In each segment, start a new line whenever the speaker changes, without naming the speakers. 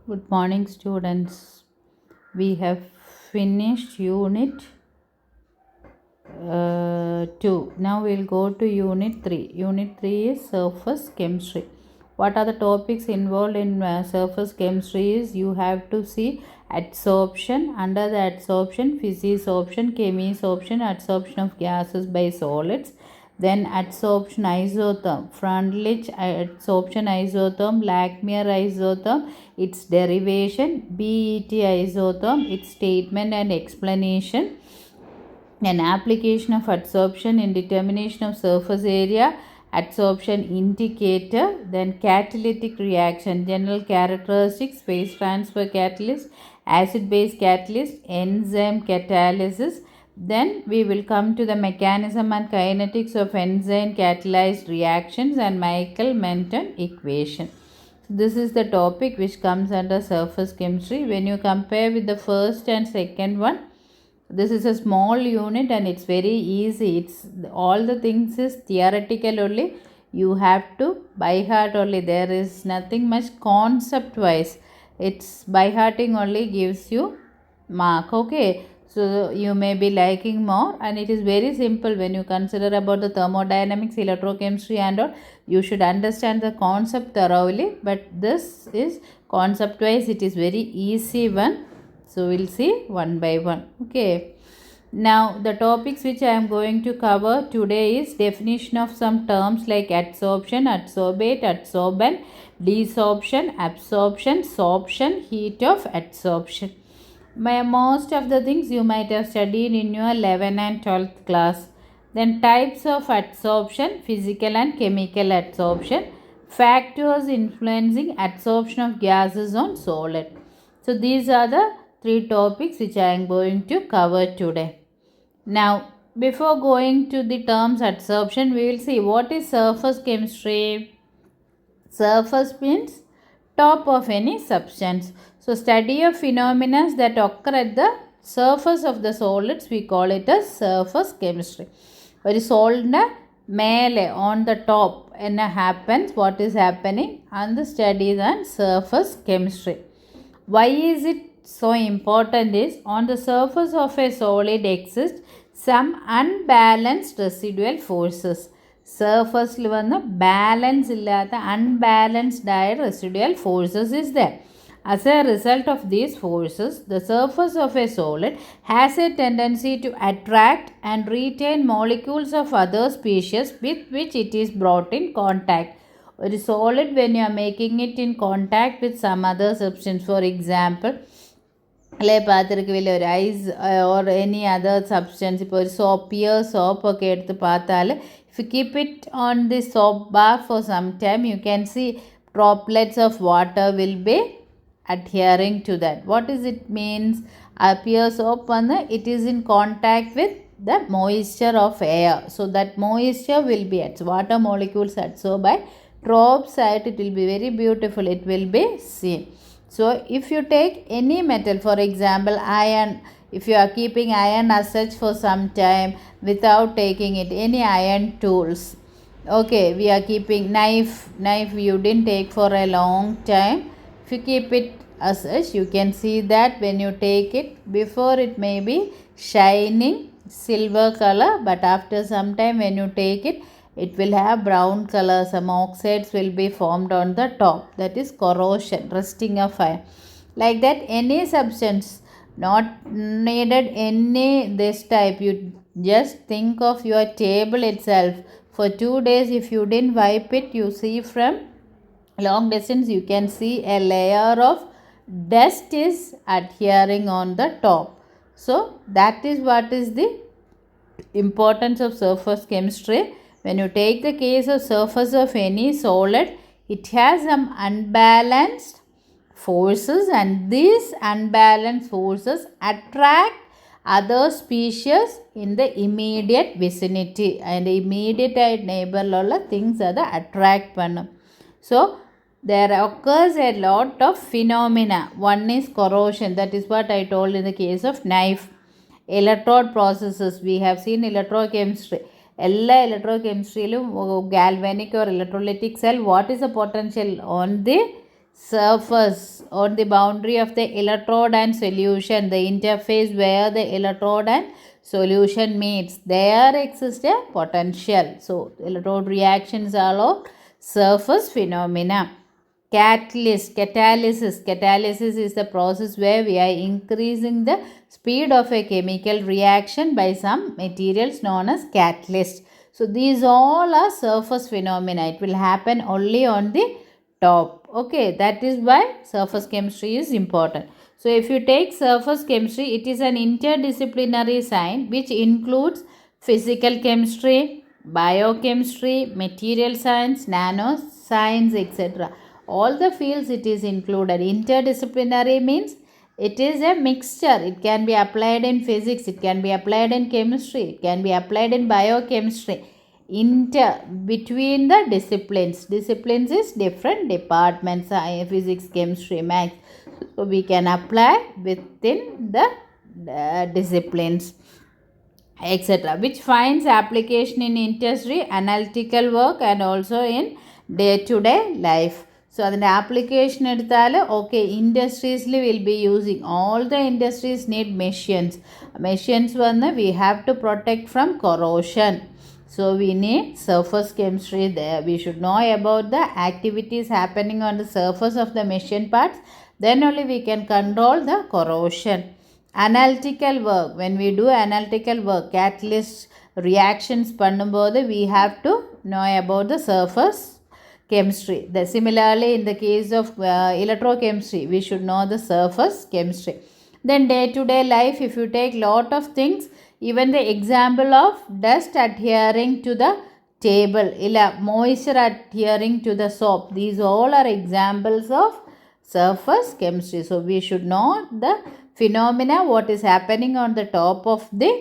Good morning, students. We have finished unit 2. Now we'll go to unit 3. Unit 3 is surface chemistry. What are the topics involved in surface chemistry is you have to see adsorption, under the adsorption, physisorption, chemisorption, adsorption of gases by solids, then adsorption isotherm, Freundlich adsorption isotherm, Lachmier isotherm, its derivation, BET isotherm, its statement and explanation, an application of adsorption in determination of surface area, adsorption indicator, then catalytic reaction, general characteristics, phase transfer catalyst, acid base catalyst, enzyme catalysis. Then we will come to the mechanism and kinetics of enzyme catalyzed reactions and Michael-Menten equation. This is the topic which comes under surface chemistry. When you compare with the first and second one, this is a small unit and it's very easy. It's all the things is theoretical only. You have to by heart only. There is nothing much concept wise. It's by hearting only gives you mark. Okay, so you may be liking more, and it is very simple when you consider about the thermodynamics, electrochemistry and all. You should understand the concept thoroughly, but this is concept wise, it is very easy one. So we'll see one by one. Okay. Now the topics which I am going to cover today is definition of some terms like adsorption, adsorbate, adsorbent, desorption, absorption, sorption, heat of adsorption. Most of the things you might have studied in your 11th and 12th class. Then types of adsorption, physical and chemical adsorption, factors influencing adsorption of gases on solid. So these are the 3 topics which I am going to cover today. Now, before going to the terms adsorption, we will see what is surface chemistry. Surface means top of any substance. So, study of phenomena that occur at the surface of the solids, we call it as surface chemistry. ഒരു സോളിൻ്റെ മേലെ on the top എന്നെ happens, what is happening, and the studies and surface chemistry. Why is it so important is on the surface of a solid exists some unbalanced residual forces. സർഫസിൽ വന്ന് balance ഇല്ലാത്ത unbalanced ആയ residual forces is there. As a result of these forces, the surface of a solid has a tendency to attract and retain molecules of other species with which it is brought in contact. A solid, when you are making it in contact with some other substance, for example, അല്ലെ പാത്രക്ക് വലിയ ഒരു ice or any other substance, ഇപ്പോൾ ഒരു സോപ്പൊക്കെ എടുത്ത് പാത്താൽ if you keep it on the soap bar for some time you can see droplets of water will be adhering to that. What is it means? A pure soap vannu, it is in contact with the moisture of air, so that moisture will be at water molecules adsorb by drops side, it will be very beautiful, it will be seen. So if you take any metal, for example iron, if you are keeping iron as such for some time without taking it, any iron tools, okay, we are keeping knife you didn't take for a long time, if you keep it as such, you can see that when you take it, before it may be shining silver color, but after some time when you take it, it will have brown color, some oxides will be formed on the top, that is corrosion, rusting of iron. Like that, any substance, not needed any this type, you just think of your table itself. For 2 days if you didn't wipe it, you see from long distance you can see a layer of dust is adhering on the top. So that is what is the importance of surface chemistry. When you take the case of surface of any solid, it has some unbalanced forces, and these unbalanced forces attract other species in the immediate vicinity, and immediate neighborhood things are the attract pannum. So there occurs a lot of phenomena. One is corrosion, that is what I told in the case of knife. Electrode processes, we have seen electrochemistry. എല്ലാ ഇലക്ട്രോകെമിസ്ട്രിയിലും galvanic or electrolytic cell, what is the potential on the surface on the boundary of the electrode and solution, the interface where the electrode and solution meets, there exists a potential. So electrode reactions are all surface phenomena. Catalysis is the process where we are increasing the speed of a chemical reaction by some materials known as catalyst. So these all are surface phenomena. It will happen only on the top. Okay, that is why surface chemistry is important. So if you take surface chemistry, it is an interdisciplinary science which includes physical chemistry, biochemistry, material science, nanoscience, etc. All the fields it is included. Interdisciplinary means it is a mixture. It can be applied in physics, it can be applied in chemistry, it can be applied in biochemistry. Between the disciplines is different departments, physics, chemistry, maths. So we can apply within the disciplines, etc., which finds application in industry, analytical work, and also in day-to-day life. So അതിൻ്റെ application എടുത്താൽ okay ഇൻഡസ്ട്രീസിൽ will be using all the industries need machines വന്ന് we have to protect from corrosion. So we need surface chemistry there. We should know about the activities happening on the surface of the machine parts. Then only we can control the corrosion. Analytical work. When we do analytical work, catalyst reactions பண்ணும்போது we have to know about the surface chemistry. Similarly, in the case of electrochemistry, we should know the surface chemistry. Then day-to-day life, if you take lot of things, even the example of dust adhering to the table, moisture adhering to the soap, these all are examples of surface chemistry. So we should know the phenomena, what is happening on the top of the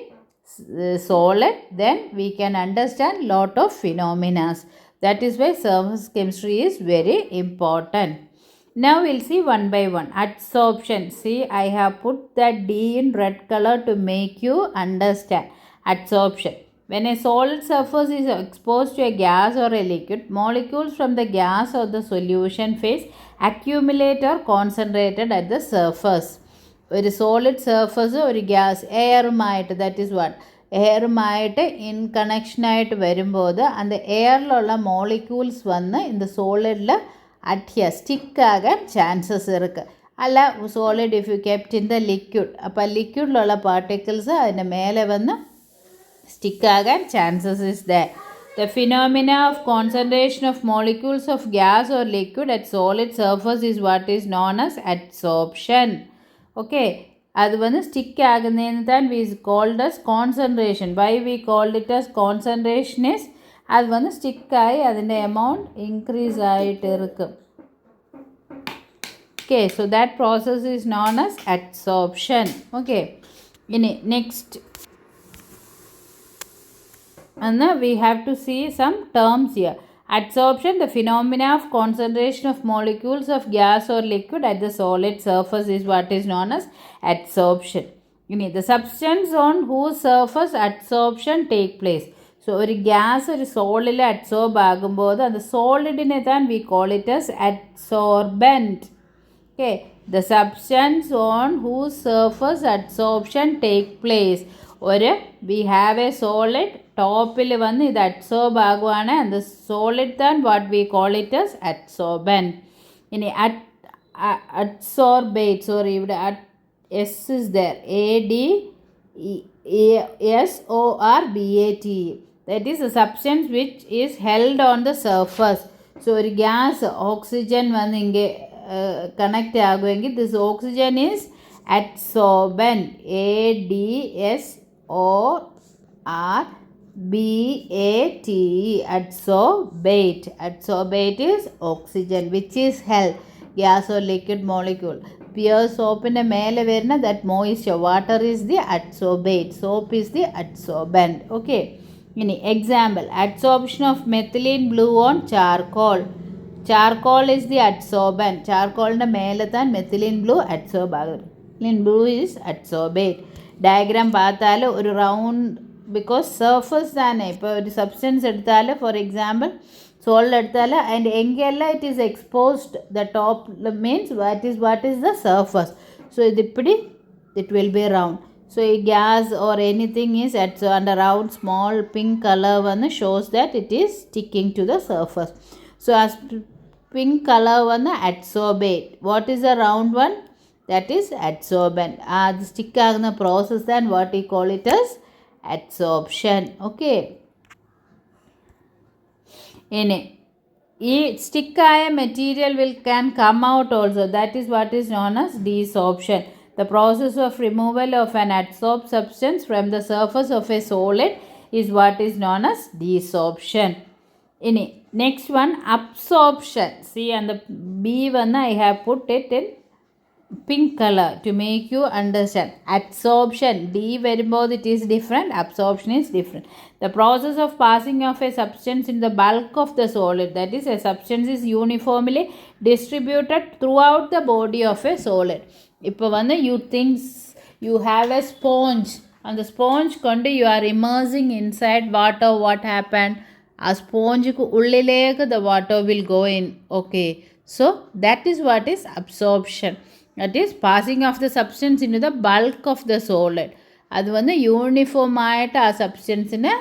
solid, then we can understand lot of phenomena. That is why surface chemistry is very important. Now we'll see one by one. Adsorption. See, I have put that D in red color to make you understand. Adsorption. When a solid surface is exposed to a gas or a liquid, molecules from the gas or the solution phase accumulate or concentrated at the surface. ഒരു solid surface ഒരു gas എയറുമായിട്ട്, that is what, എയറുമായിട്ട് in കണക്ഷനായിട്ട് വരുമ്പോൾ அந்த എയറിലുള്ള molecules വന്ന് இந்த സോളിഡിൽ stick ஆக சான்சஸ் இருக்குது. அல்ல solid if you kept in the liquid, அப்போ லிக்விடில் உள்ள பார்ட்டிகிள்ஸு அதில் மேலே வந்து ஸ்டிக் ஆக chances is there. The phenomena of concentration of molecules of gas or liquid at solid surface is what is known as adsorption. Okay, அது வந்து stick ஆகுதுன்னு தான் we called as concentration. Why we called it as concentration is அது வந்து stick ஆகி അതിൻ്റെ amount increase ஆகிட்டு இருக்கு. Okay, so that process is known as adsorption. Okay, next and then we have to see some terms here. Adsorption, the phenomena of concentration of molecules of gas or liquid at the solid surface is what is known as adsorption. The substance on whose surface adsorption take place. So ഒരു gas ഒരു സോളിൽ adsorb ആകുമ്പോൾ അത് സോളിഡിനെ താൻ we call it as adsorbent. Okay, the substance on whose surface adsorption take place. ഒരു we have a solid, ടോപ്പിൽ വന്ന് ഇത് അഡ്സോർബ് ആകുവാണ്, അത് സോളിഡ് താൻ what we call it as adsorbent. ഇനി അഡ്സോർബേറ്റ്, സോറി ഇവിടെ S is there, ADSORBATE. That is a substance which is held on the surface. So ഒരു ഗ്യാസ് ഓക്സിജൻ വന്ന് ഇങ്ങനെ കണക്റ്റ് ആകുമെങ്കിൽ this oxygen is adsorbent. ADSORBATE. Adsorbate. Adsorbate is oxygen which is held, gas or liquid molecule. Pure soapൻ്റെ മേലെ വരുന്ന that moisture, water is the adsorbate, soap is the adsorbent. Okay, ഇനി example, adsorption of methylene blue on charcoal. Charcoal is the adsorbent. ചാർക്കോളിൻ്റെ മേലെ താൻ methylene blue adsorb ആകും. Methylene blue is adsorbate. Diagram பார்த்தாൽ ഒരു റൗണ്ട്, ബിക്കോസ് സർഫസ് തന്നെ. ഇപ്പോൾ ഒരു സബ്സ്റ്റൻസ് എടുത്താൽ for example solid eduthala and engella it is exposed, the top means what is the surface. So idippidi it will be round. So a gas or anything is at under round small pink color one shows that it is sticking to the surface. So as pink color one adsorbate, what is the round one? That is adsorbent. The stick agna process, then what we call it as adsorption. Okay. In a stick material can come out also. That is what is known as desorption. The process of removal of an adsorbed substance from the surface of a solid is what is known as desorption. In next one, absorption. See, and the B one I have put it in pink color to make you understand. Adsorption, D വരുമ്പോൾ it is different, absorption is different. The process of passing of a substance in the bulk of the solid, that is a substance is uniformly distributed throughout the body of a solid. இப்போ வந்து you think you have a sponge, and the sponge கொண்டு you are immersing inside water. What happened? A sponge க்கு உள்ளிலேக்கு the water will go in. Okay, so that is what is absorption. That is passing of the substance into the bulk of the solid. அது வந்து uniform ஆகிட்டு ആ സബ്സ്റ്റൻസിന്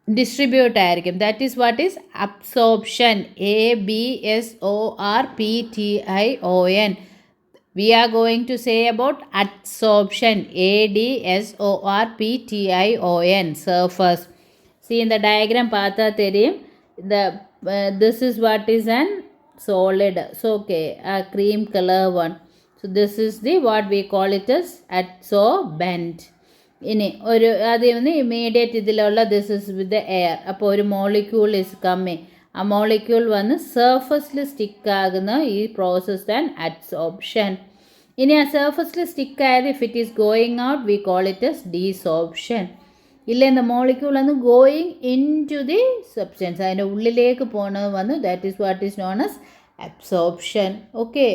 distribute ആയിരിക്കും. That is what is absorption. ABSORPTION. We are going to say about adsorption. ADSORPTION. Surface. See in the diagram பார்த்தா தெரியும். This is what is an solid. So okay, a cream color one. So this is the what we call it as adsorbent. ഇനി ഒരു ആദ്യം ഒന്ന് immediate ഇതിലുള്ള this is with the air. അപ്പോൾ ഒരു molecule is coming. ആ molecule വന്ന് സർഫസിൽ സ്റ്റിക്ക് ആകുന്ന ഈ പ്രോസസ് ആൻഡ് അഡ്സോർപ്ഷൻ. ഇനി ആ സർഫസിൽ സ്റ്റിക്ക് ആയത് if it is going out we call it as desorption. ഇല്ല இந்த മോളിക്യൂൾ വന്ന് going into the substance, അതിൻ്റെ ഉള്ളിലേക്ക് പോകുന്നത് വന്ന് that is what is known as absorption. Okay,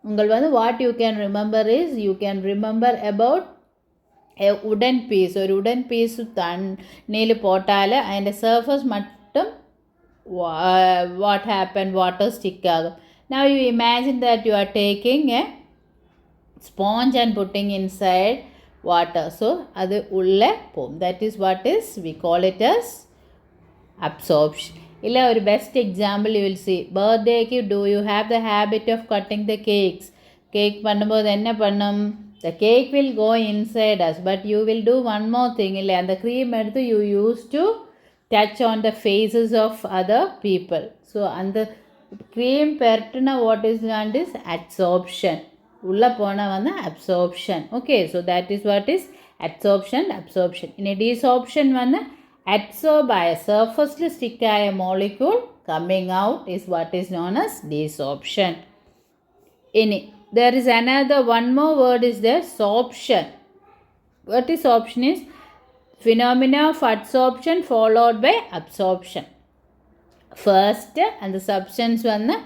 നിങ്ങൾ വന്ന് what you can remember is you can remember about a wooden piece. ഒരു വുഡൻ പീസ് തണ്ണിയിൽ പോട്ടാൽ അതിൻ്റെ സർഫസ് മട്ടും വാട്ട് ഹാപ്പൻ വാട്ടർ സ്റ്റിക്ക് ആകും. Now you imagine that you are taking A sponge and putting inside water. So adu ulle pom. That is what is we call it as absorption. Illa or best example you will see, birthday ku do you have the habit of cutting the cakes? Cake பண்ணும்போது என்ன பண்ணும்? The cake will go inside us, but you will do one more thing. Illa and the cream eduthu you used to touch on the faces of other people. So and the cream pertuna what is known is adsorption. உள்ள போனால் வந்து absorption. Okay, so that is what is absorption. இனி டீசார்ப்ஷன் வந்து absorb ஆய சர்ஃபஸில் stick ஆய molecule coming out is what is known as டீசார்ப்ஷன். இனி there is another one more word is there, sorption. What is sorption is phenomena of adsorption followed by absorption. First and the substance வந்து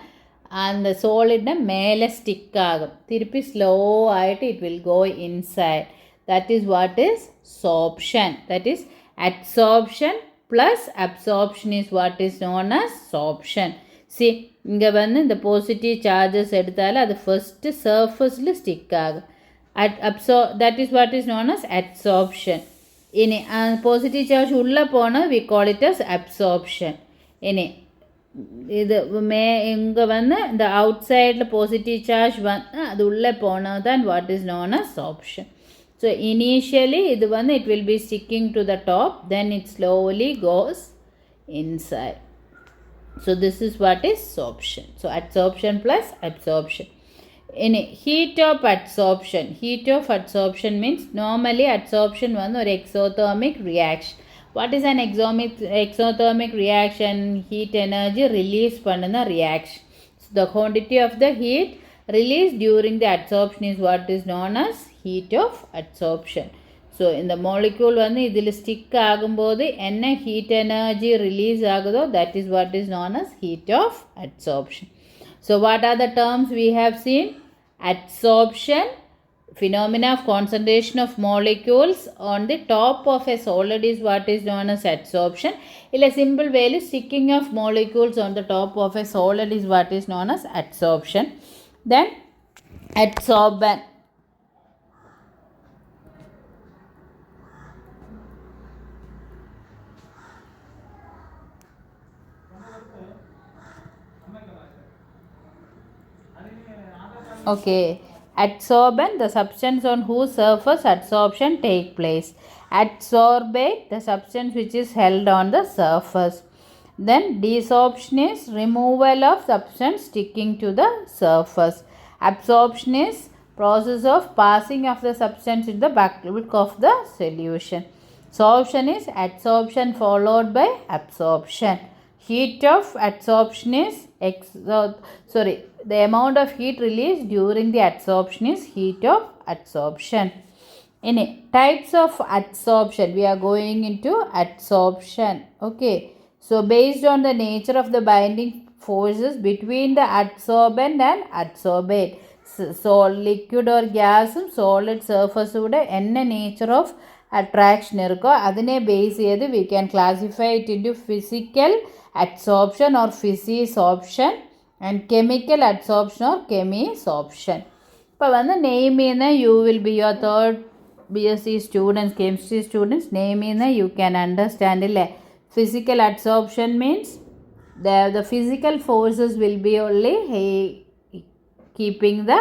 அந்த സോളിഡിൻ്റെ മേലെ stick ആകും, തിരുപ്പി slow ആയിട്ട് it will go inside. That is what is sorption. That is adsorption plus absorption is what is known as sorption. C இங்கே வந்து இந்த positive charges எடுத்தால் அது ஃபஸ்ட்டு சர்ஃபஸில் ஸ்டிக் ஆகும். That is what is known as adsorption. இனி positive charge உள்ளே போனால் we call it as absorption. இனி இது இங்கே வந்து இந்த அவுட் சைடில் பாசிட்டிவ் சார்ஜ் வந்து அது உள்ளே போனால் தான் what is known as sorption. So initially இது வந்து it will be sticking to the top, then it slowly cos inside. So this is what is sorption. So adsorption plus absorption. In heat of adsorption. Heat of adsorption means normally adsorption வந்து ஒரு exothermic reaction. What is an exothermic reaction? Heat energy release பண்ணுன reaction. So the quantity of the heat released during the adsorption is what is known as heat of adsorption. So இந்த molecule வந்து இதில் stick ஆகும்போது என்ன heat energy release ஆகுதோ that is what is known as heat of adsorption. So what are the terms we have seen? Adsorption, phenomena of concentration of molecules on the top of a solid is what is known as adsorption. In a simple way, sticking of molecules on the top of a solid is what is known as adsorption. Then adsorbent. Okay, adsorbent, the substance on whose surface adsorption take place. Adsorbate, the substance which is held on the surface. Then desorption is removal of substance sticking to the surface. Absorption is process of passing of the substance in the bulk of the solution. Sorption is adsorption followed by absorption. Heat of adsorption is the amount of heat released during the adsorption is heat of adsorption. In types of adsorption, we are going into adsorption. Okay, so based on the nature of the binding forces between the adsorbent and adsorbate, so liquid or gas solid surface would என்ன nature of attraction இருக்கோ அதனை base செய்து we can classify it into physical adsorption or physisorption and chemical adsorption or chemisorption. இப்போ வந்து name you will be your third BSc students, chemistry students, name you can understand ille. Physical adsorption means the physical forces will be only keeping the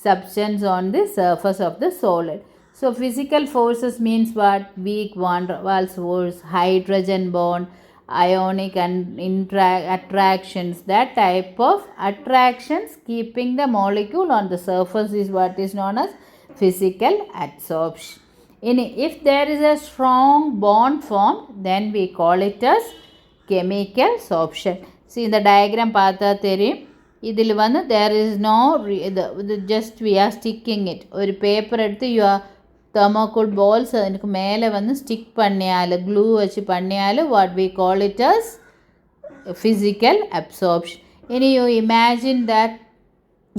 substance on the surface of the solid. So physical forces means what? Weak van der Waals force, hydrogen bond, ionic and attractions. That type of attractions keeping the molecule on the surface is what is known as physical adsorption. If there is a strong bond formed, then we call it as chemical sorption. See in the diagram பார்த்தா தெரியும். இதில் வந்து there is no just we are sticking it. ஒரு paper எடுத்து you are thermocol balls அதுக்கு மேலே வந்து stick பண்ணியால் clue வச்சு பண்ணியால் what we call it as physical absorption. You imagine that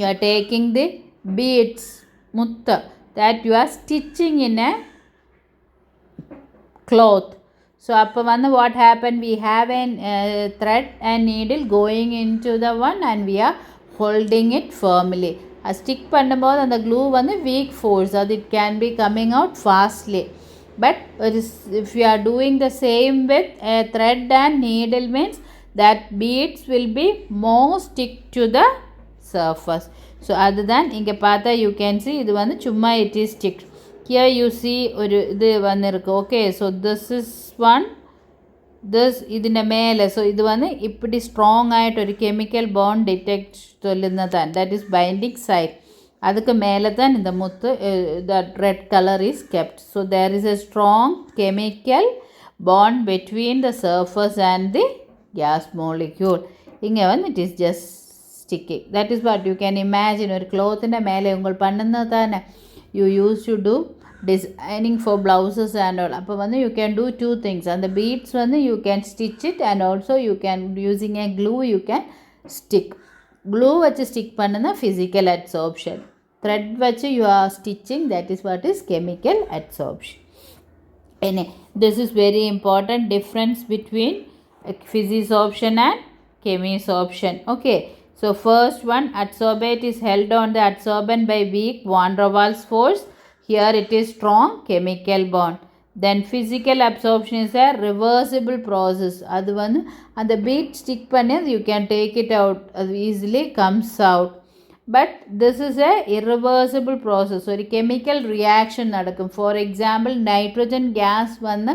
you are taking the beads mutta that you are stitching in a cloth. So அப்போ வந்து what happened, we have a thread and needle going into the one and we are holding it firmly. Stick பண்ணும்போது அந்த clue வந்து week force அது it can be coming out fastly. But if you are doing the same with a thread and needle means that beads will be more stick to the surface. So அதுதான் இங்கே பார்த்தா you can see இது வந்து சும்மா it is stick. Here you see ஒரு இது வந்துருக்கு. Okay, so this is one, this ഇതിൻ്റെ மேலே ஸோ இது வந்து இப்படி ஸ்ட்ராங் ஆகிட்டு ஒரு கெமிக்கல் பாண்ட் டிடெக்ட் சொல்லுന്നதான் that is binding site. அதுக்கு மேலே தான் இந்த முத்து that red color is kept. So there is a strong chemical bond between the surface and the gas molecule. இங்கே வந்து it is just sticking. That is what you can imagine. ஒரு clothൻ്റെ மேலே உங்கள் பண்ணுന്നത് தானே you used to do designing for blouses and all. அப்போ வந்து you can do two things. அந்த beads வந்து you can stitch it and also you can using a glue you can stick. glue வச்சு stick பண்ணுனா physical adsorption. thread வச்சு you are stitching, that is what is chemical adsorption. And this is very important difference between physisorption and chemisorption. Okay, so first one, adsorbate is held on the adsorbent by weak van der Waals force. Here it is strong chemical bond. Then physical absorption is a reversible process. அது வந்து அந்த bead stick பண்ணி you can take it out, அது easily comes out. But this is a irreversible process. ஒரு chemical reaction நடக்கும். For example, nitrogen gas வந்து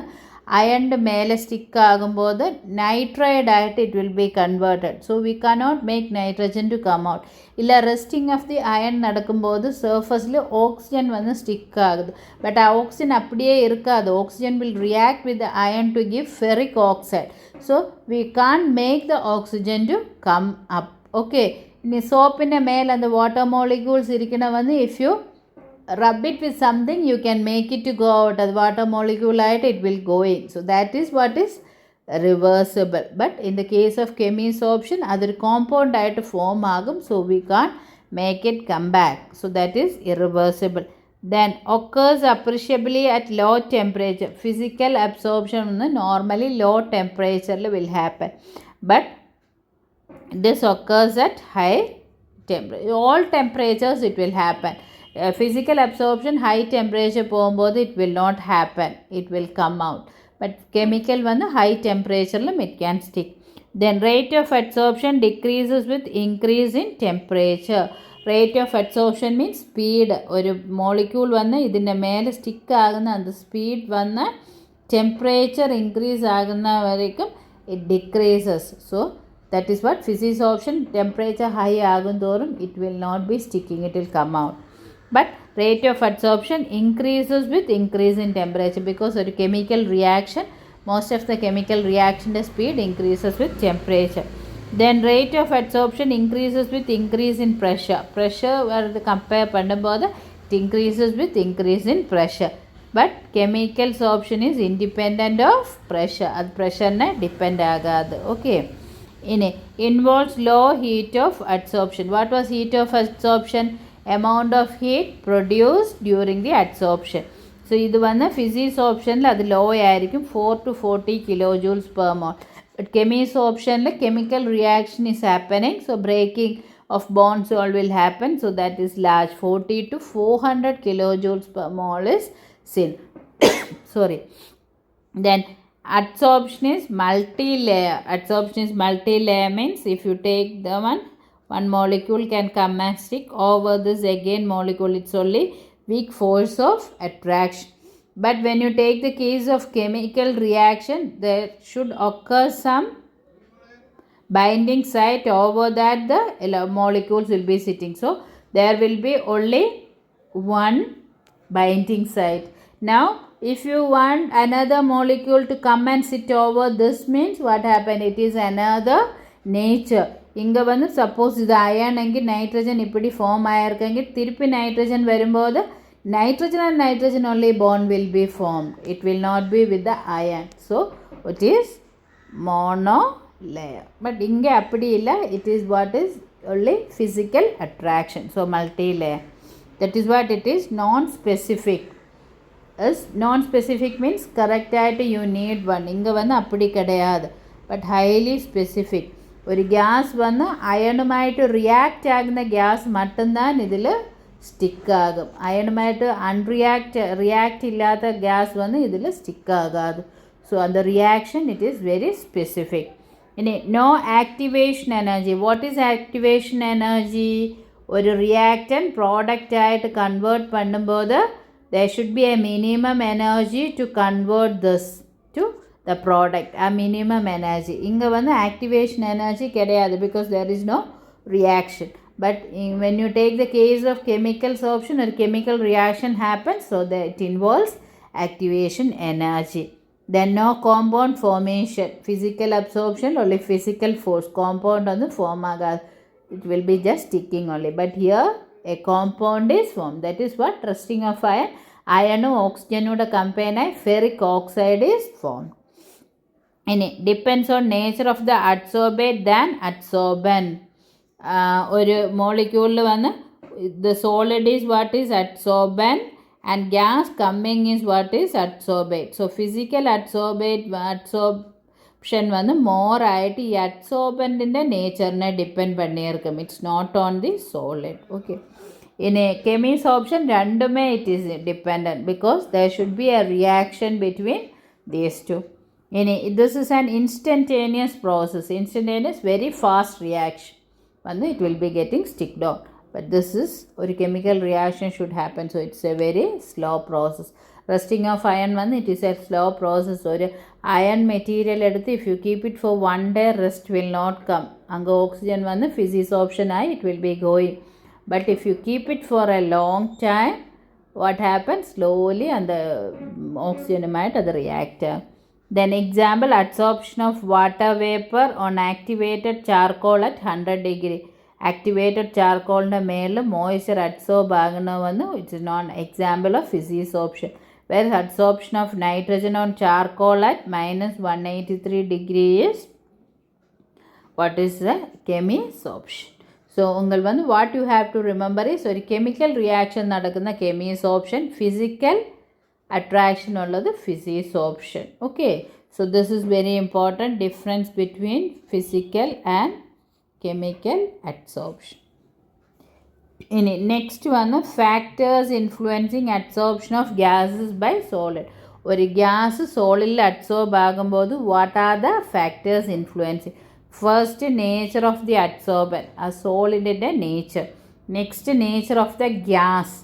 iron மேலே stick ஆகும்போது நைட்ரைட் ஆகிட்டு it will be converted. So we cannot make nitrogen to come out. இல்லை resting of the iron நடக்கும்போது சர்ஃபஸில் oxygen வந்து stick ஆகுது. பட் ஆக்சிஜன் அப்படியே இருக்காது. Oxygen will react with the iron to give ferric oxide. So we can't make the oxygen to come up. Okay, இனி சோப்பிൻ്റെ மேலே அந்த water molecules இருக்கிற வந்து if you rub it with something you can make it to go out. The water molecule light it will go in. So that is what is reversible. But in the case of chemisorption other compound diet form agum, so we can't make it come back. So that is irreversible. then occurs appreciably at low temperature. Physical absorption normally low temperature will happen, but this occurs at high temperature. All temperatures it will happen. Physical absorption high temperature போகும்போது it will not happen, it will come out. But chemical வந்து high temperature it can stick. Then rate of adsorption decreases with increase in temperature. Rate of adsorption means speed. ഒരു molecule വന്ന് ഇതിൻ്റെ മേലെ stick ആകുന്ന അത് speed വന്ന് temperature increase ആകുന്ന വരേക്കും it decreases. So that is what physisorption. Temperature high ആകും തോറും it will not be sticking, it will come out. But rate of adsorption increases with increase in temperature, because ഒരു chemical reaction, most of the chemical reaction speed increases with temperature. Then rate of adsorption increases with increase in pressure. Pressure compare பண்ணும்போது it increases with increase in pressure. But chemical sorption is independent of pressure. അത് പ്രഷറിനെ depend ആകാതെ. Okay. ഇനി involves low heat of adsorption. What was heat of adsorption? Amount of heat produced during the adsorption. So ഇത് വന്ന് physisorptionൽ അത് low ആയിരിക്കും, 4 to 40 kilojoules per mole. But chemisorptionൽ chemical reaction is happening, so breaking of bonds all will happen, so that is large, 40 to 400 kilojoules per mole is seen. Sorry. Then adsorption is multi-layer. Adsorption is multi-layer means if you take the one molecule can come and stick over this again molecule, it's only weak force of attraction. But when you take the case of chemical reaction, there should occur some binding site over that the molecules will be sitting. So there will be only one binding site. Now if you want another molecule to come and sit over this, means what happened, it is another nature. இங்கே வந்து suppose இது iron எങ്കിൽ nitrogen இப்படி form ஆகிருக்கெങ്കിൽ திருப்பி nitrogen வரும்போது nitrogen and nitrogen only bond will be formed, it will not be with the iron. So it is mono layer. But இங்கே அப்படி இல்லை, it is what is only physical attraction. So multi layer, that is what it is. Non-specific is, non-specific means correct ஆகிட்டு you need one. இங்கே வந்து அப்படி கிடையாது, but highly specific. ഒരു gas വന്ന് അയണുമായിട്ട് റിയാക്റ്റ് ആകുന്ന ഗ്യാസ് மட்டும்தான் ഇതിൽ സ്റ്റിക്ക് ആകും. അയണുമായിട്ട് റിയാക്റ്റ് ഇല്ലാത്ത ഗ്യാസ് വന്ന് ഇതിൽ സ്റ്റിക്ക് ആകാതെ. സോ അത് reaction it is very specific. ഇനി no activation energy. What is activation energy? ഒരു റിയാക്റ്റൻ പ്രോഡക്റ്റ് ആയിട്ട് കൺവേർട്ട് பண்ணும்போது there should be a minimum energy to convert this to the product, a minimum energy. இங்கே வந்து activation energy கிடையாது, because there is no reaction. But when you take the case of chemical sorption or chemical reaction happens, so that it involves activation energy. Then no compound formation. Physical absorption only physical force, compound on the form agad, it will be just sticking only. But here a compound is formed, that is what rusting of iron, iron oxygen combine ferric oxide is formed. And it depends on nature of the adsorbate than adsorbent. ഒരു മോളിക്യൂളിൽ വന്ന് the solid is what is adsorbent and gas coming is what is adsorbate. So physical adsorption வந்து more ആയിട്ട് ഈ adsorbentൻ്റെ നേച്ചറിനെ depend பண்ணியிருക്കും. It's not on the solid. Okay. ഇനി chemisorption രണ്ടുമേ it is dependent, because there should be a reaction between these two. ഇനി this is an instantaneous process. Instantaneous, very fast reaction. When it will be getting stick down. But this is a chemical reaction should happen. So it's a very slow process. Rusting of iron one, it is a slow process. So iron material if you keep it for one day, rust will not come. Anga oxygen one physisorption it will be going. But if you keep it for a long time, what happens? Slowly and the oxygen might the reactor. Then example, adsorption of water vapor on activated charcoal at 100 degree. Activated charcoal മേൽ moisture adsorb ആകുന്ന വന്ന് it's non example of physisorption. Whereas adsorption of nitrogen on charcoal at -183 degree is what is the chemisorption. So ungal vandu what you have to remember is ഒരു chemical reaction നടക്കുന്ന chemisorption, physical attraction ഉള്ളത് physisorption. Okay, so this is very important difference between physical and chemical adsorption. ഇനി next വന്ന് factors influencing adsorption of gases by solid. ഒരു gas സോളിഡിൽ adsorb ആകുമ്പോൾ what are the factors influencing? First nature of the adsorbent, ആ സോളിഡിൻ്റെ nature. Next nature of the gas.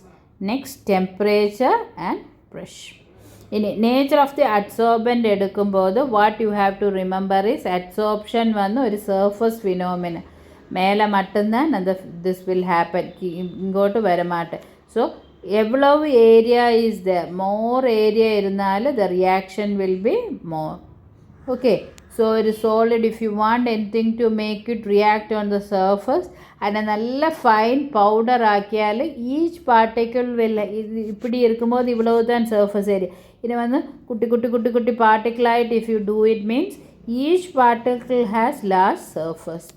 Next temperature and pressure. ഇനി nature of the adsorbent എടുക്കുമ്പോൾ what you have to remember is adsorption വന്ന് ഒരു surface phenomena. மேலே மட்டும்தான் அந்த this will happen, இங்கோட்டு வரமாட்டேன். ஸோ எவ்வளவு area is the more area இருந்தாலும் the reaction will be more. Okay, so ஒரு solid if you want anything to make it react on the surface அதை நல்ல ஃபைன் பவுடர் ஆக்கியால் ஈச் பார்ட்டிக்கிள் வில் இது இப்படி இருக்கும்போது இவ்வளவு தான் சர்ஃபஸ் ஏரியா. இது வந்து குட்டி குட்டி குட்டி குட்டி பார்ட்டிக்கிளாயிட்டு if you do it means each particle has large surface.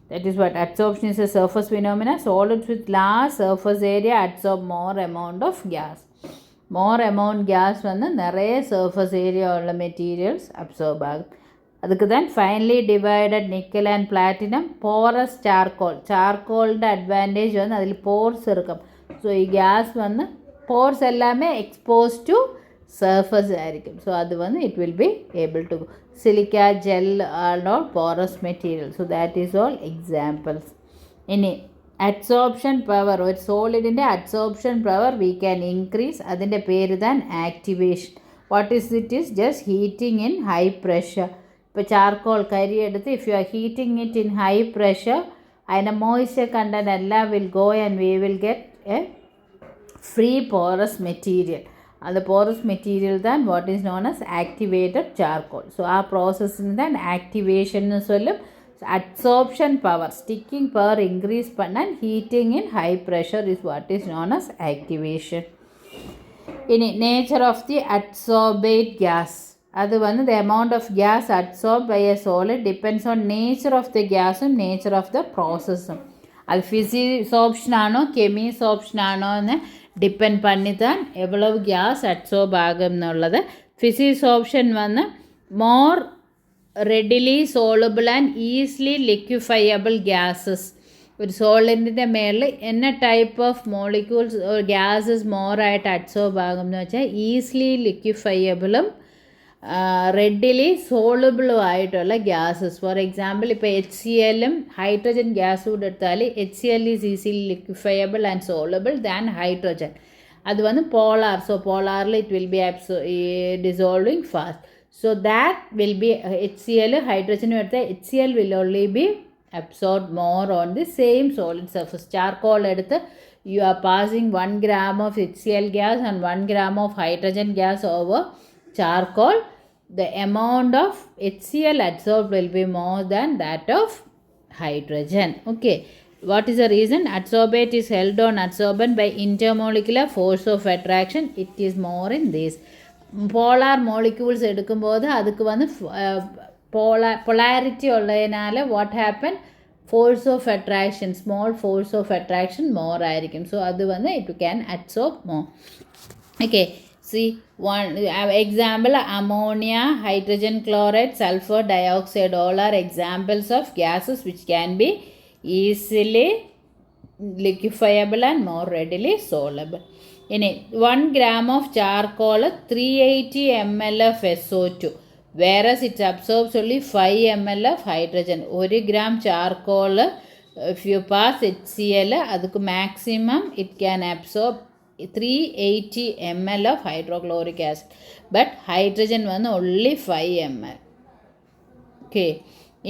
That is what adsorption is, a surface phenomena. Solids with large surface area adsorb more amount of gas. More amount gas வந்து நிறைய surface area உள்ள materials absorb ஆகும். அதுக்கு தான் finely divided nickel and platinum porous charcoal. Charcoalட advantage வந்து அதில் pores இருக்கும். So gas வந்து pores எல்லாமே exposed to surface ஆയിരിக்கும். ஸோ அது வந்து it will be able to silica gel are all porous material. So that is all examples. ഇനി adsorption power, ഒരു സോളിഡിൻ്റെ adsorption power we can increase. അതിൻ്റെ പേര് താൻ activation. What is it is just heating in high pressure. ഇപ്പോൾ charcoal കരി എടുത്ത് if you are heating it in high pressure അതിൻ്റെ മോയ്സ്ചർ കണ്ടന്റ് എല്ലാം will go and we will get a free porous material. அந்த porous material தான் what is known as activated charcoal. So ஆ ப்ராசஸ்ன்னு தான் ஆக்டிவேஷன்னு சொல்லும். Adsorption power, sticking power increase பண்ணால் heating in high pressure is what is known as activation. இனி nature of the adsorbate gas. அது வந்து the amount of gas absorbed by a solid depends on nature of the gasum nature of the processum. அது ஃபிசிசார்ப்ஷன் ஆனோ கெமிசார்ப்ஷன் ஆனோன்னு depend பண்ணி தான் எவ்வளவு gas adsorb ആകും എന്നുള്ളത്. Physisorption വന്ന് more readily soluble and easily liquefiable gases. ഒരു സോളിഡിൻ്റെ മേളിൽ എന്ന ടൈപ്പ് ഓഫ് മോളിക്യൂൾസ് ഗ്യാസസ് മോറായിട്ട് അഡ്സോർബ് ആകും എന്ന് വെച്ചാൽ ഈസിലി ലിക്വിഫയബിളും റെഡിലി സോളബിളും ആയിട്ടുള്ള ഗ്യാസസ്. ഫോർ എക്സാമ്പിൾ ഇപ്പോൾ HClഉം ഹൈഡ്രജൻ ഗ്യാസും കൂടെ എടുത്താൽ HCl is easily liquefiable and soluble than hydrogen. അത് വന്ന് പോളാർ. സോ പോളാറിൽ it will be dissolving fast. So that will be HCl ഹൈഡ്രജനും എടുത്താൽ HCl will only be absorbed more on the same solid surface. Charcoal എടുത്ത് you are passing 1 gram of HCl gas and 1 gram of hydrogen gas over charcoal. The amount of HCl adsorbed will be more than that of hydrogen. Okay, what is the reason? Adsorbate is held on adsorbent by intermolecular force of attraction. It is more in this. Polar molecules എടുക്കുമ്പോൾ அதுக்கு வந்து polarity ഉള്ളതിനാൽ what happen? Force of attraction, small force of attraction more ആയിരിക്കും. So അത് வந்து it can adsorb more. Okay, see one example, ammonia, hydrogen chloride, sulfur dioxide, all are examples of gases which can be easily liquefiable and more readily soluble. In 1 gram of charcoal 380 ml of SO2, whereas it absorbs only 5 ml of hydrogen. 1 gram charcoal if you pass HCl adukku maximum it can absorb 380 ml of hydrochloric acid, but hydrogen one only 5 ml. Okay,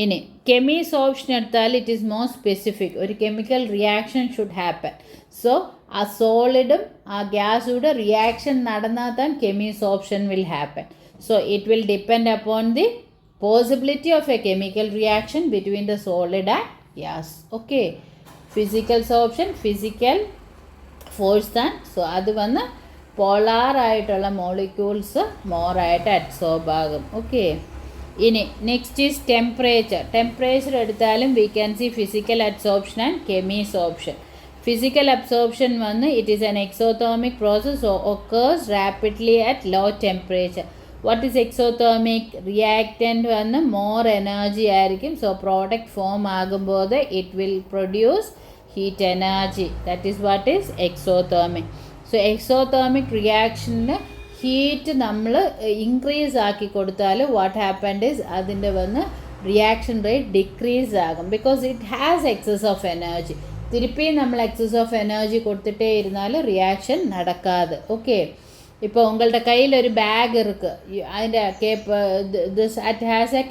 in chemisorption എടുത്താൽ it is more specific. ഒരു chemical reaction should happen. So ആ സോളിഡും ആ ഗ്യാസൂടെ reaction നടന്നാൽ താൻ chemisorption will happen. So it will depend upon the possibility of a chemical reaction between the solid and gas. Okay, physical sorption, physical force தான். So அது வந்து polar ஆയിട്ടുള്ള molecules മോറായിട്ട് adsorb ആകും. ഓക്കെ, ഇനി നെക്സ്റ്റ് ഈസ് ടെമ്പറേച്ചർ എടുത്താലും we can see physical absorption and chemisorption. Physical absorption വന്ന് it is an exothermic process or occurs rapidly at low temperature. What is exothermic? Reactant വന്ന് more energy ആയിരിക്കും. So product form ആകുമ്പോൾ it will produce heat energy. That is what is exothermic. So exothermic reaction heat നമ്മൾ increase ആക്കി കൊടുത്താൽ what happened is അതിൻ്റെ വന്ന് reaction rate decrease ആകും. Because it has excess of energy. തിരുപ്പി നമ്മൾ എക്സസ് ഓഫ് എനർജി കൊടുത്തിട്ടേ ഇരുന്നാൽ റിയാക്ഷൻ നടക്കാതെ. ഓക്കെ, ഇപ്പോൾ ഉങ്ങളുടെ കയ്യിലൊരു ബാഗ് ഇருக்கு, അതിൻ്റെ this at has A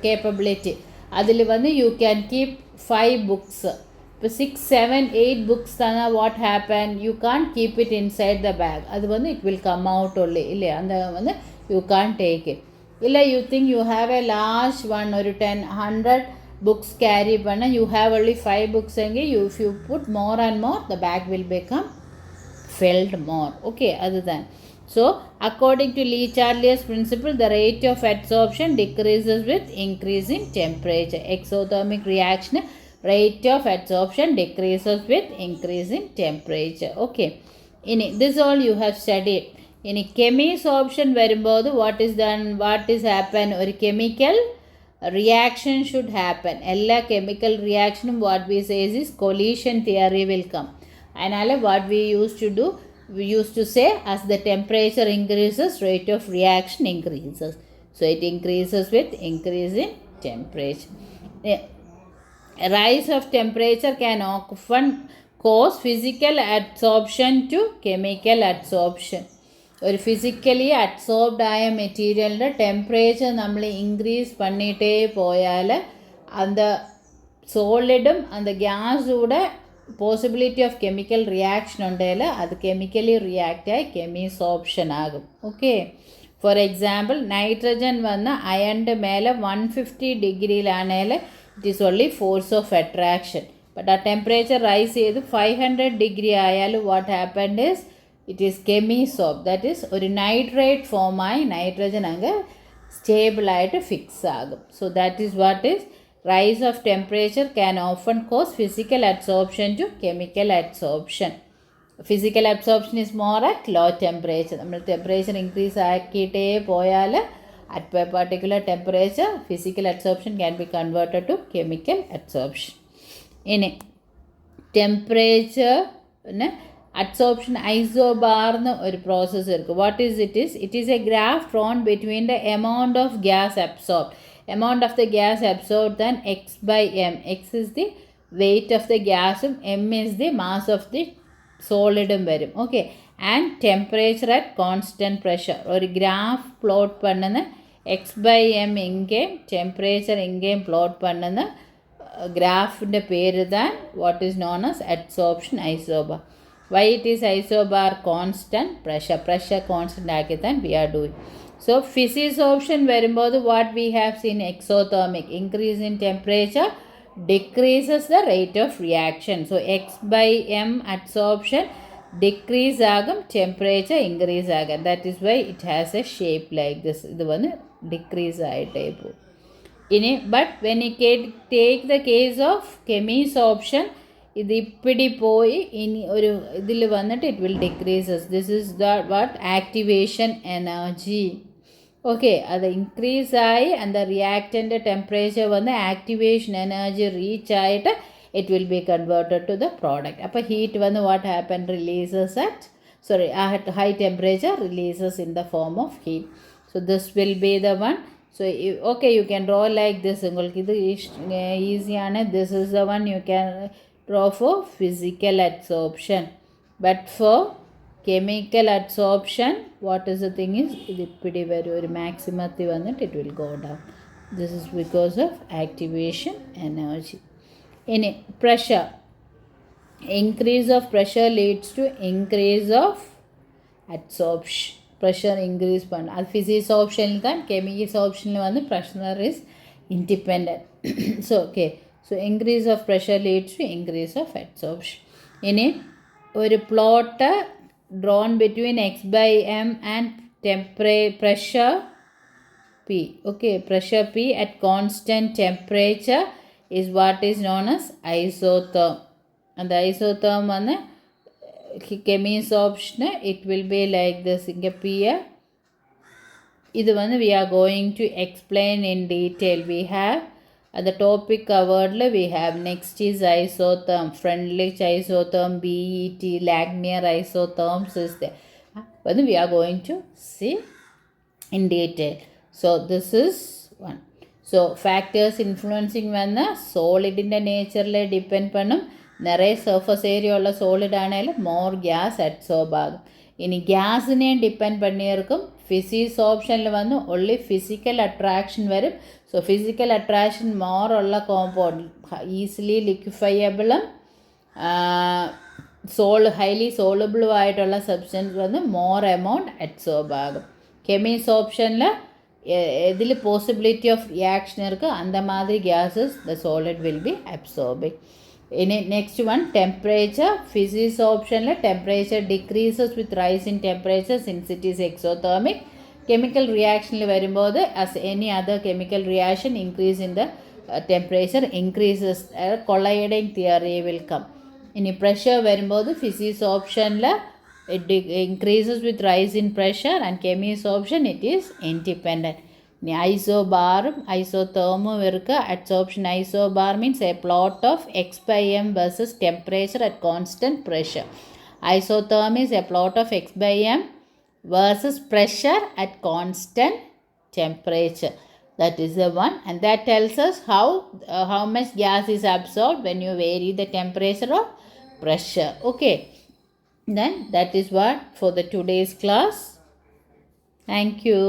capability. അതിൽ വന്ന് യു ക്യാൻ കീപ് 5 ബുക്സ്. ഇപ്പോൾ 6, 7, 8 ബുക്സ് തന്നാൽ what happen, you can keep it inside the bag. അത് വന്ന് ഇറ്റ് വിൽ കം ഔട്ട് ഉള്ളി ഇല്ലേ, അത് വന്ന് യു കാൺ ടേക്ക് ഇറ്റ്. ഇല്ല you think you have A large one, ഒരു 100 books carry panna, you have only 5 books engi, if you put more and more the bag will become filled more. Okay, other than so according to Le-Chatelier's principle, the rate of adsorption decreases with increase in temperature. Exothermic reaction rate of adsorption decreases with increase in temperature. Okay, in this all you have studied. In chemisorption varumbod what is done, what is happen, or chemical reaction should happen. Ella chemical reaction what we say is collision theory will come. And what we used to do, we used to say as the temperature increases, rate of reaction increases. So it increases with increase in temperature. Rise of temperature can often cause physical adsorption to chemical adsorption. ഒരു physically absorbed ആയ മെറ്റീരിയലിൻ്റെ temperature നമ്മൾ increase பண்ணிட்டே പോയാൽ அந்த സോളിഡും அந்த ഗ്യാസൂടെ possibility of chemical reaction ഉണ്ടെങ്കിൽ അത് കെമിക്കലി റിയാക്റ്റായി കെമിസോർപ്ഷൻ ആകും. ഓക്കെ, ഫോർ എക്സാമ്പിൾ നൈട്രജൻ വന്ന് അയണിൻ്റെ മേലെ 150 ഡിഗ്രിയിലാണെങ്കിൽ it is only force of attraction. But ആ ടെമ്പറേച്ചർ റൈസ് ചെയ്ത് 500 ഡിഗ്രി ആയാൽ what happened is it is chemisorb. That is ഒരു നൈട്രേറ്റ് ഫോമായി നൈട്രജൻ അങ്ങ് സ്റ്റേബിൾ ആയിട്ട് ഫിക്സ് ആകും. So that is what is rise of temperature can often cause physical absorption to chemical absorption. Physical absorption is more at low temperature. നമ്മൾ temperature increase ആക്കിയിട്ടേ പോയാൽ at a particular temperature physical absorption can be converted to chemical absorption. ഇനി temperature പിന്നെ adsorption isobar ന്ന് ഒരു process ഇருக்கு. What is it is a graph drawn between the amount of gas absorbed, amount of the gas absorbed then x by m. X is the weight of the gas, m is the mass of the solid വരും. ഓക്കെ, and temperature at constant pressure. ഒരു graph plot பண்ணுന്ന X by M ഇങ്ങേയും temperature ഇങ്ങേയും plot பண்ணுന്ന ഗ്രാഫിൻ്റെ പേര് താൻ what is known as adsorption isobar. Why it is isobar? Constant pressure constant ആക്കി താൻ we are doing. So physisorption വരുമ്പോൾ what we have seen, exothermic increase in temperature decreases the rate of reaction. So x by m adsorption decrease ആകും, temperature increase ആകും. That is why it has a shape like this. ഇത് വന്ന് decrease ആയിട്ടേ പോകും. ഇനി but when you take the case of chemisorption, ഇത് ഇപ്പിടി പോയി ഇനി ഒരു ഇതിൽ വന്നിട്ട് it will decreases. This is what activation energy. Okay, അത് ഇൻക്രീസ് ആയി அந்த റിയാക്റ്റൻ്റെ ടെമ്പറേച്ചർ വന്ന് ആക്ടിവേഷൻ എനർജി റീച്ച് ആയിട്ട് it will be converted to the product. അപ്പോൾ ഹീറ്റ് വന്ന് what happen releases at high temperature releases in the form of heat. So this will be the one. So okay, you can draw like this. നിങ്ങൾക്ക് ഇത് ഈസിയാണ്. This is the one you can draw for physical adsorption. But for chemical adsorption, what is the thing is, ഇപ്പിടി വരും ഒരു മാക്സിമത്തിൽ വന്നിട്ട് it will go down. This is because of activation energy. ഇനി pressure. Increase of pressure leads to increase of adsorption. Pressure increase பண்ண அது physisorption தான். chemisorption வந்து pressure is independent. So okay, so increase of pressure leads to increase of adsorption. ഇനി ഒരു plot drawn between x by m and pressure P. Okay, pressure P at constant temperature is what is known as isotherm. And the isotherm on the chemistry option, it will be like this. P. This one we are going to explain in detail. We have the topic covered. We have next is isotherm, Freundlich isotherm, BET, Lagnier isotherms is there. But we are going to see in detail. So this is one. So factors influencing when the solid in the nature depend panum. Nare surface area ulla solid aanayil more gas adsorb agum. Ini gas ne depend panniyirukkum. Physics option la vannu only physical attraction varum. So physical attraction more ulla compound easily liquefiable highly soluble ആയിട്ടുള്ള substance വന്ന് more amount absorb ആകും. കെമിക്സ് ഓപ്ഷനിൽ ഇതിൽ possibility of reaction ഇருக்கு அந்த மாதிரி gases the solid will be absorbing. ഇനി next one temperature. ഫിസിക്സ് ഓപ്ഷനിൽ temperature decreases with rise in temperature since it is exothermic. Chemical റിയാക്ഷനിൽ വരുമ്പോൾ as any other chemical reaction increase in the temperature increases colliding theory will come. ഇനി pressure വരുമ്പോൾ ഫിസിക്സ് ഓപ്ഷനിൽ it increases with rise in pressure and chemistry option it is independent. ഇനി ഐസോബാറും ഐസോതേർമും ഇருக்கு. Adsorption isobar means a plot of X by M versus temperature at constant pressure. Isotherm is a plot of X by M versus pressure at constant temperature. That is the one, and that tells us how much gas is absorbed when you vary the temperature or pressure. Okay, then that is what for the today's class. Thank you.